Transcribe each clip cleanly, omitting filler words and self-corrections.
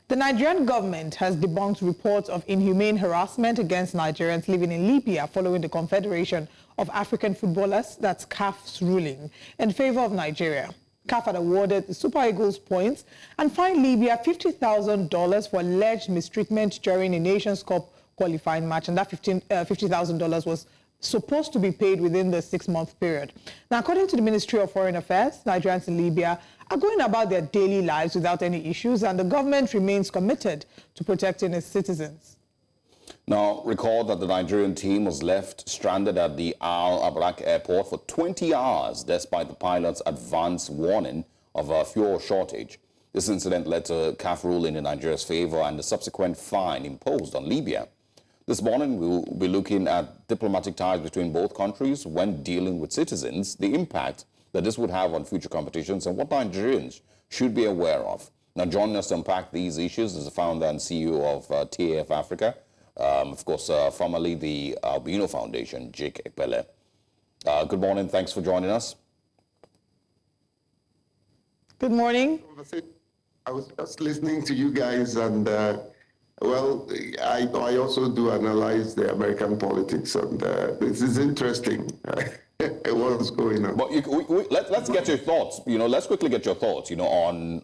The Nigerian government has debunked reports of inhumane harassment against Nigerians living in Libya following the Confederation of African Footballers, that's CAF's ruling, in favor of Nigeria. CAF had awarded the Super Eagles points and fined Libya $50,000 for alleged mistreatment during a Nations Cup qualifying match, and that $50,000 was supposed to be paid within the 6-month period. Now, according to the Ministry of Foreign Affairs, Nigerians in Libya are going about their daily lives without any issues, and the government remains committed to protecting its citizens. Now, recall that the Nigerian team was left stranded at the Al Abrak airport for 20 hours, despite the pilot's advance warning of a fuel shortage. This incident led to CAF ruling in Nigeria's favor and the subsequent fine imposed on Libya. This morning, we'll be looking at diplomatic ties between both countries when dealing with citizens, the impact that this would have on future competitions, and what Nigerians should be aware of. Now, joining us to unpack these issues is the founder and CEO of CAF Africa, of course, formerly the Albino Foundation, Ebele. Good morning. Thanks for joining us. Good morning. I was just listening to you guys, and well, I also do analyze the American politics, and this is interesting. What's going on? But let's get your thoughts. Let's quickly get your thoughts. On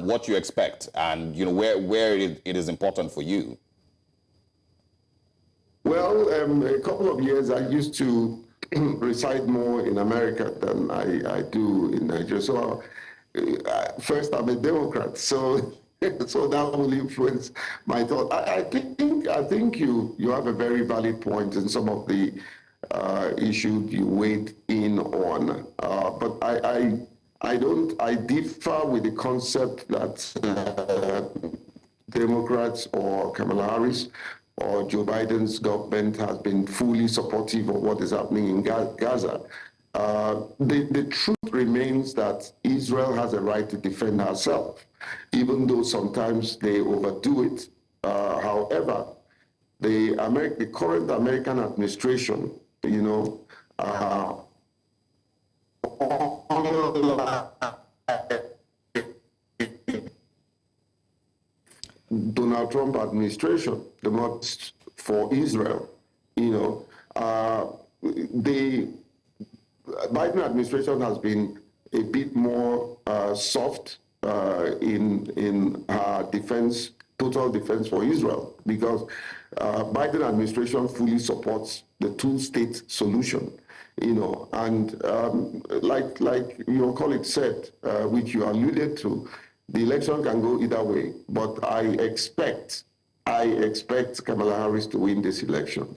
what you expect, and where it is important for you. Well, a couple of years I used to reside more in America than I do in Nigeria. So first, I'm a Democrat, so that will influence my thought. I think you have a very valid point in some of the issues you weighed in on, but I differ with the concept that Democrats or Kamala Harris or Joe Biden's government has been fully supportive of what is happening in Gaza. The truth remains that Israel has a right to defend herself, even though sometimes they overdo it. However, the current American administration, Donald Trump administration, the most for Israel, the Biden administration has been a bit more soft in defense, total defense for Israel, because Biden administration fully supports the two-state solution, and like your colleague said, which you alluded to, the election can go either way, but I expect Kamala Harris to win this election,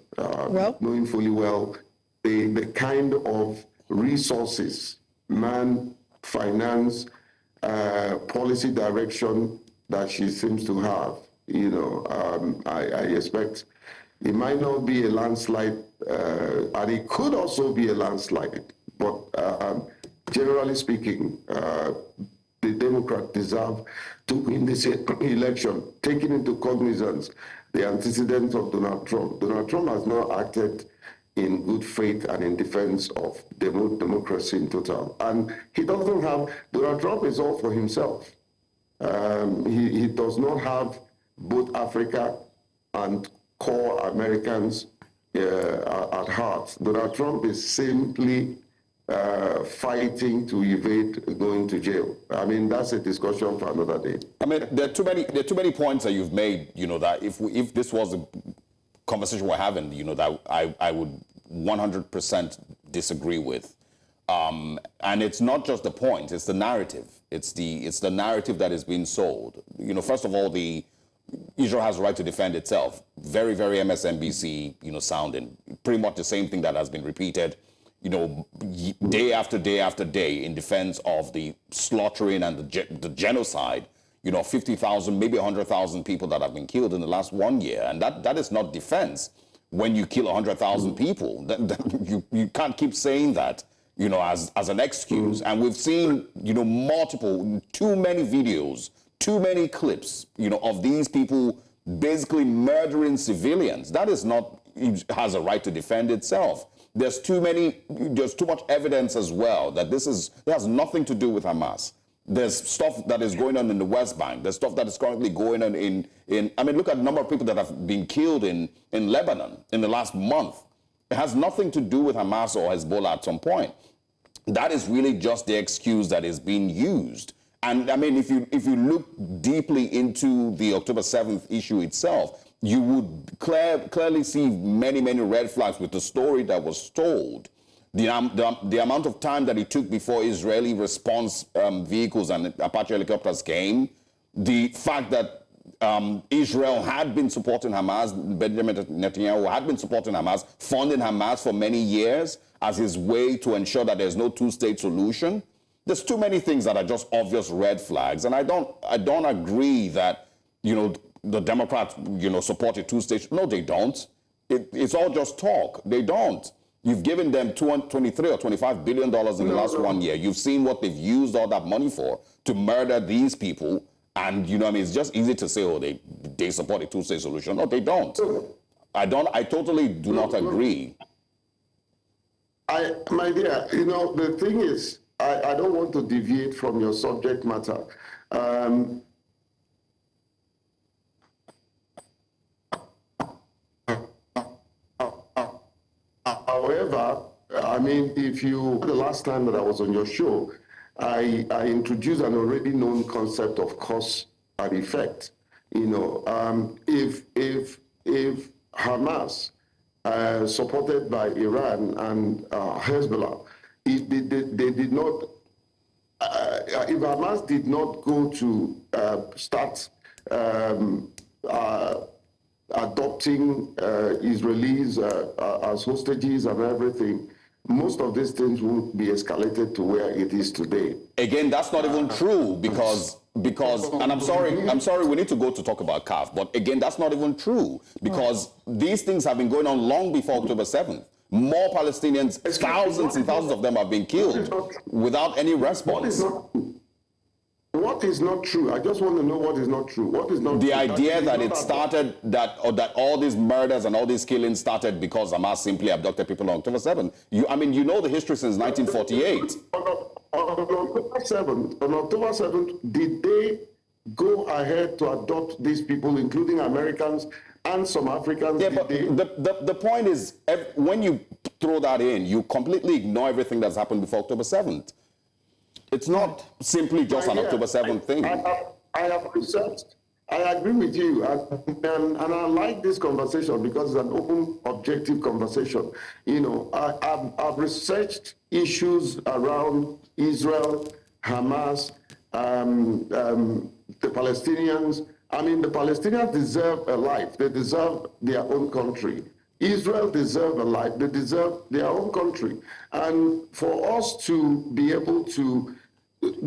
knowing fully well the kind of resources, finance, policy direction that she seems to have. I expect it might not be a landslide, and it could also be a landslide, but generally speaking, the Democrats deserve to win this election, taking into cognizance the antecedents of Donald Trump. Donald Trump has not acted in good faith and in defense of democracy in total. And he doesn't have, Donald Trump is all for himself. He does not have both Africa and core Americans at heart. Donald Trump is simply fighting to evade going to jail. I mean, that's a discussion for another day. I mean, there are too many points that you've made, that if this was a conversation we're having, that I would 100% disagree with. And it's not just the point, it's the narrative. It's the narrative that is being sold. First of all, Israel has a right to defend itself. Very, very MSNBC, sounding. Pretty much the same thing that has been repeated, day after day after day in defense of the slaughtering and the genocide, 50,000, maybe 100,000 people that have been killed in the last 1 year. And that is not defense. When you kill 100,000 people, you can't keep saying that, as an excuse. And we've seen, too many videos, too many clips, of these people basically murdering civilians. That is not, it has a right to defend itself. There's too much evidence as well that this has nothing to do with Hamas. There's stuff that is going on in the West Bank. There's stuff that is currently going on in I mean, look at the number of people that have been killed in Lebanon in the last month. It has nothing to do with Hamas or Hezbollah at some point. That is really just the excuse that is being used. And I mean, if you look deeply into the October 7th issue itself, you would clearly see many, many red flags with the story that was told. The amount of time that it took before Israeli response vehicles and Apache helicopters came, the fact that Israel had been supporting Hamas, Benjamin Netanyahu had been supporting Hamas, funding Hamas for many years as his way to ensure that there's no two-state solution. There's too many things that are just obvious red flags, and I don't agree that, you know, the Democrats, you know, support a two-state. No, they don't. It's all just talk. They don't. You've given them $23 or $25 billion in the last 1 year. You've seen what they've used all that money for, to murder these people. And, you know, I mean, it's just easy to say, oh, they support a two-state solution. No, they don't. I totally do not agree. My dear, you know, the thing is, I don't want to deviate from your subject matter. However, I mean, the last time that I was on your show, I introduced an already known concept of cause and effect. You know, if Hamas, supported by Iran and Hezbollah, they did not. If Hamas did not go to start adopting Israelis as hostages and everything, most of these things would be escalated to where it is today. Again, that's not even true because, and I'm sorry, we need to go to talk about CAF, but again, that's not even true because these things have been going on long before October 7th. More Palestinians, thousands and thousands of them have been killed without any response. What is not true? I just want to know what is not true. What is not the true? idea that it started, that all these murders and all these killings started because Hamas simply abducted people on October 7th. I mean, you know the history since 1948. On October 7th, did they go ahead to adopt these people, including Americans and some Africans? Yeah, but the point is, when you throw that in, you completely ignore everything that's happened before October 7th. It's not simply just an October 7th thing. I have researched. I agree with you. And I like this conversation because it's an open, objective conversation. You know, I've researched issues around Israel, Hamas, the Palestinians. I mean, the Palestinians deserve a life. They deserve their own country. Israel deserves a life. They deserve their own country. And for us to be able to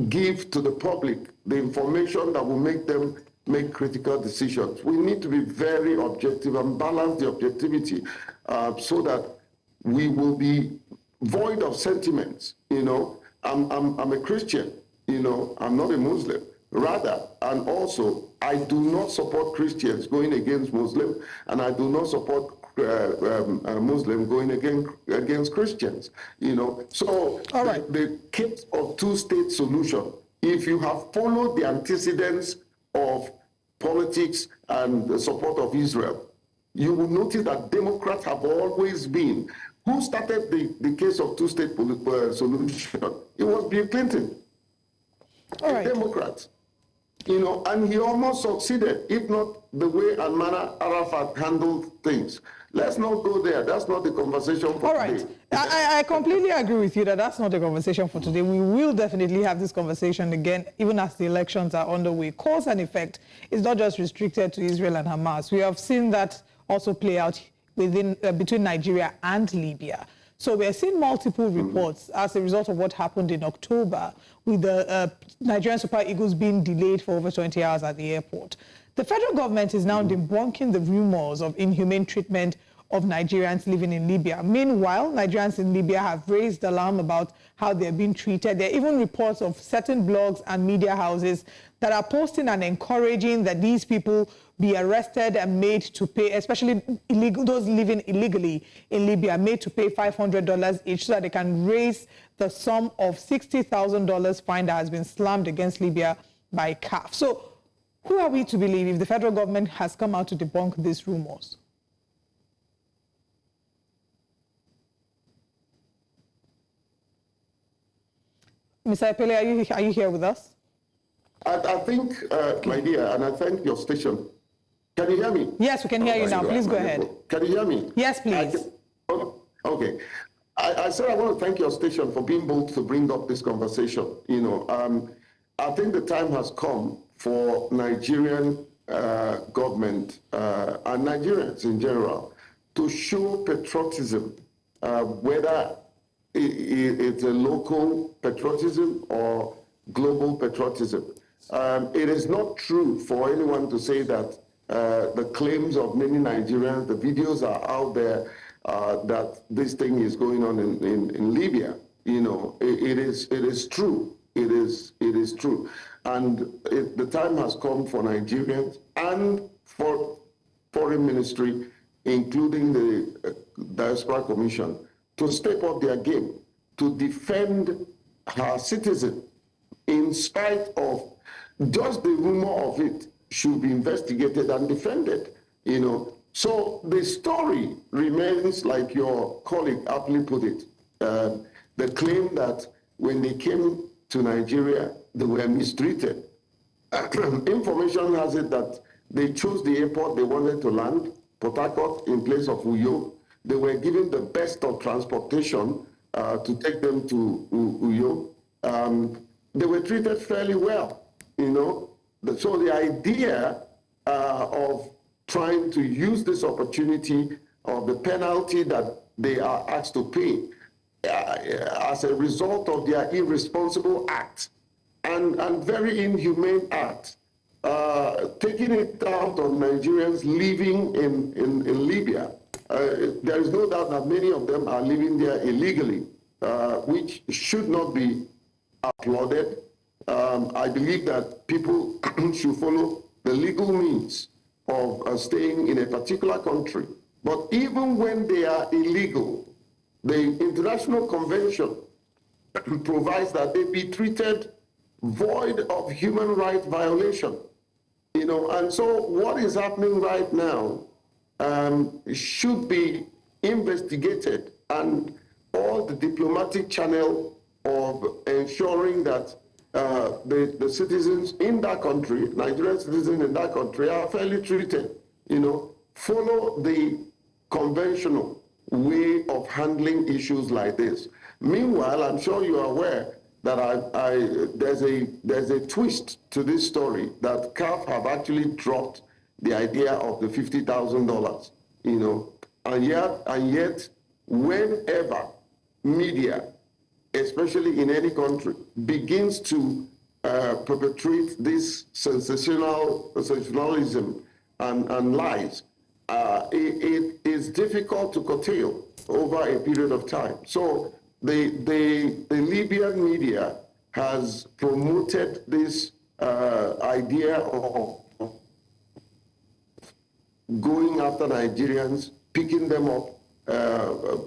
give to the public the information that will make them make critical decisions, we need to be very objective and balance the objectivity so that we will be void of sentiments. You know, I'm a Christian, you know, I'm not a Muslim. Rather, and also, I do not support Christians going against Muslims, and I do not support Muslim going against Christians, you know. So all right. The case of two-state solution, if you have followed the antecedents of politics and the support of Israel, you will notice that Democrats have always been. Who started the case of two-state solution? It was Bill Clinton, all right. Democrat. You know, and he almost succeeded, if not the way and manner Arafat handled things. Let's not go there. That's not the conversation for today. All right. I completely agree with you that that's not the conversation for today. We will definitely have this conversation again, even as the elections are underway. Cause and effect is not just restricted to Israel and Hamas. We have seen that also play out between Nigeria and Libya. So we are seeing multiple reports as a result of what happened in October with the Nigerian Super Eagles being delayed for over 20 hours at the airport. The federal government is now debunking the rumors of inhumane treatment of Nigerians living in Libya. Meanwhile, Nigerians in Libya have raised alarm about how they're being treated. There are even reports of certain blogs and media houses that are posting and encouraging that these people be arrested and made to pay, especially those living illegally in Libya, made to pay $500 each so that they can raise the sum of $60,000 fine that has been slammed against Libya by CAF. So who are we to believe if the federal government has come out to debunk these rumors? Mr. Ebele, are you here with us? I think, my dear, and I thank your station. Can you hear me? Yes, we can hear you now. Please go ahead. Can you hear me? Yes, please. Okay. I said I want to thank your station for being bold to bring up this conversation. You know, I think the time has come for Nigerian government and Nigerians in general to show patriotism, whether it's a local patriotism or global patriotism. It is not true for anyone to say that the claims of many Nigerians, the videos are out there, that this thing is going on in Libya. You know, it is true. It is true. And the time has come for Nigerians and for foreign ministry, including the Diaspora Commission, to step up their game, to defend her citizens in spite of just the rumor of it should be investigated and defended, you know. So the story remains, like your colleague aptly put it, the claim that when they came to Nigeria, they were mistreated. Information has it that they chose the airport they wanted to land, Port Harcourt, in place of Uyo. They were given the best of transportation to take them to Uyo. They were treated fairly well, you know. So the idea of trying to use this opportunity of the penalty that they are asked to pay as a result of their irresponsible act and very inhumane act, taking it out of Nigerians living in Libya. There is no doubt that many of them are living there illegally, which should not be applauded. I believe that people should follow the legal means of staying in a particular country. But even when they are illegal, the International Convention provides that they be treated void of human rights violation. You know, and so what is happening right now should be investigated, and all the diplomatic channel of ensuring that the citizens in that country, Nigerian citizens in that country, are fairly treated, you know, follow the conventional way of handling issues like this. Meanwhile, I'm sure you are aware that there's a twist to this story, that CAF have actually dropped the idea of the $50,000, you know, and yet whenever media, especially in any country, begins to perpetrate this sensationalism and lies, it is difficult to curtail over a period of time. So the Libyan media has promoted this idea of going after Nigerians, picking them up,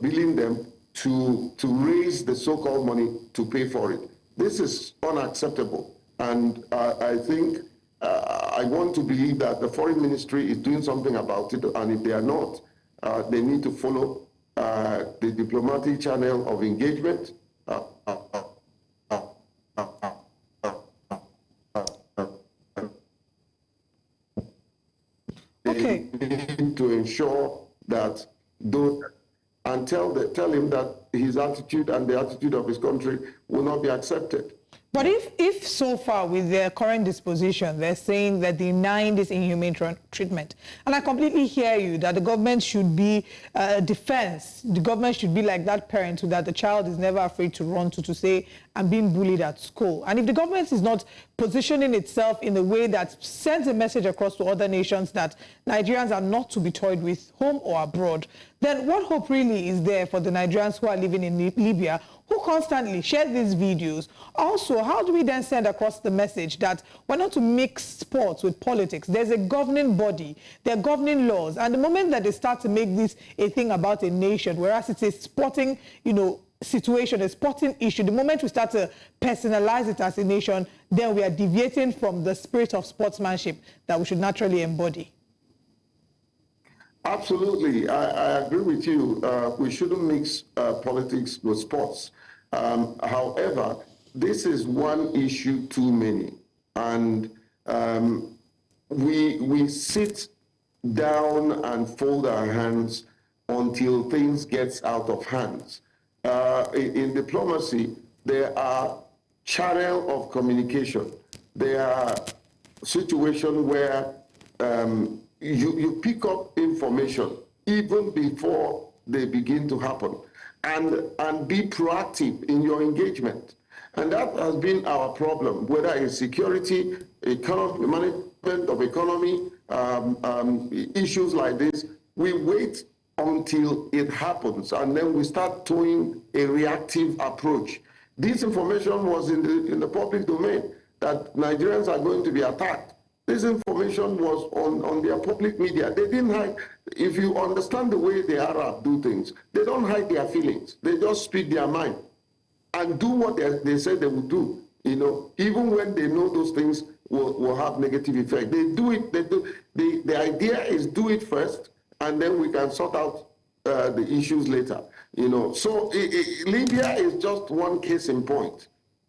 billing them to raise the so-called money to pay for it. This is unacceptable. And I think I want to believe that the foreign ministry is doing something about it. And if they are not, they need to follow the diplomatic channel of engagement. Okay. To ensure that those, and tell him that his attitude and the attitude of his country will not be accepted. But if so far with their current disposition, they're saying that they're denying this inhumane treatment, and I completely hear you that the government should be defense. The government should be like that parent who that the child is never afraid to run to say, I'm being bullied at school. And if the government is not positioning itself in a way that sends a message across to other nations that Nigerians are not to be toyed with, home or abroad, then what hope really is there for the Nigerians who are living in Libya, who constantly share these videos? Also, how do we then send across the message that we're not to mix sports with politics? There's a governing body, there are governing laws, and the moment that they start to make this a thing about a nation, whereas it's a sporting, situation, a sporting issue, the moment we start to personalize it as a nation, then we are deviating from the spirit of sportsmanship that we should naturally embody. Absolutely, I agree with you. We shouldn't mix politics with sports. However, this is one issue too many, and we sit down and fold our hands until things get out of hands. In diplomacy, there are channels of communication. There are situations where you pick up information even before they begin to happen, and be proactive in your engagement. And that has been our problem, whether it's security, economy, management of economy, issues like this. We wait until it happens, and then we start towing a reactive approach. This information was in the public domain that Nigerians are going to be attacked. This information was on their public media. They didn't hide. If you understand the way the Arabs do things, they don't hide their feelings. They just speak their mind and do what they say they will do. Even when they know those things will have negative effect, they do it. The idea is do it first, and then we can sort out the issues later. So Libya is just one case in point.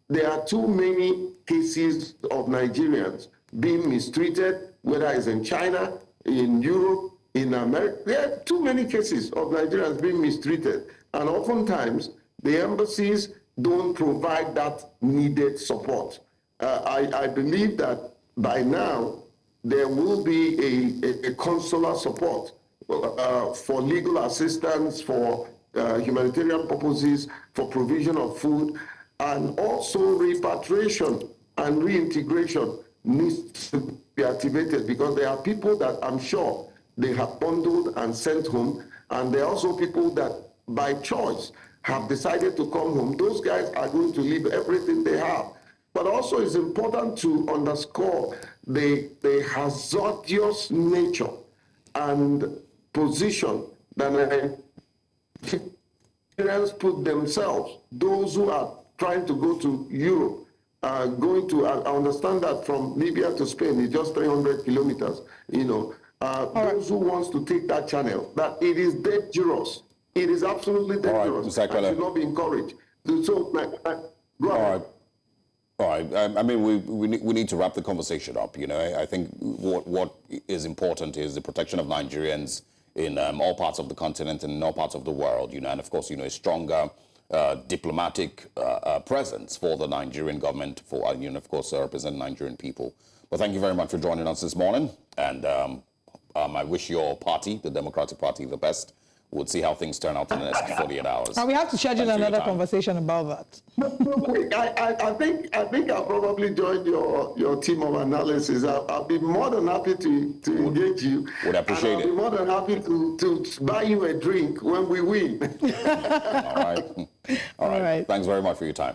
There are too many cases of Nigerians being mistreated, whether it's in China, in Europe, in America. There are too many cases of Nigerians being mistreated, and oftentimes the embassies don't provide that needed support. I believe that by now there will be a consular support for legal assistance, for humanitarian purposes, for provision of food, and also repatriation and reintegration needs to be activated, because there are people that I'm sure they have bundled and sent home, and there are also people that by choice have decided to come home. Those guys are going to leave everything they have. But also it's important to underscore the hazardous nature and position that Nigerians put themselves, those who are trying to go to Europe, I understand that from Libya to Spain is just 300 kilometers, those who wants to take that channel, that it is dangerous. It is absolutely dangerous. It should not be encouraged. So, go ahead. All right. I mean, we need to wrap the conversation up. I think what is important is the protection of Nigerians in all parts of the continent and in all parts of the world. And of course, a stronger diplomatic presence for the Nigerian government, for of course, represent Nigerian people. But thank you very much for joining us this morning, and I wish your party, the Democratic Party, the best. We'll see how things turn out in the next 48 hours. And we have to schedule another conversation about that. I think I'll probably join your team of analysis. I'll be more than happy to engage you. Would appreciate it. I'll be more than happy to buy you a drink when we win. All right. Thanks very much for your time.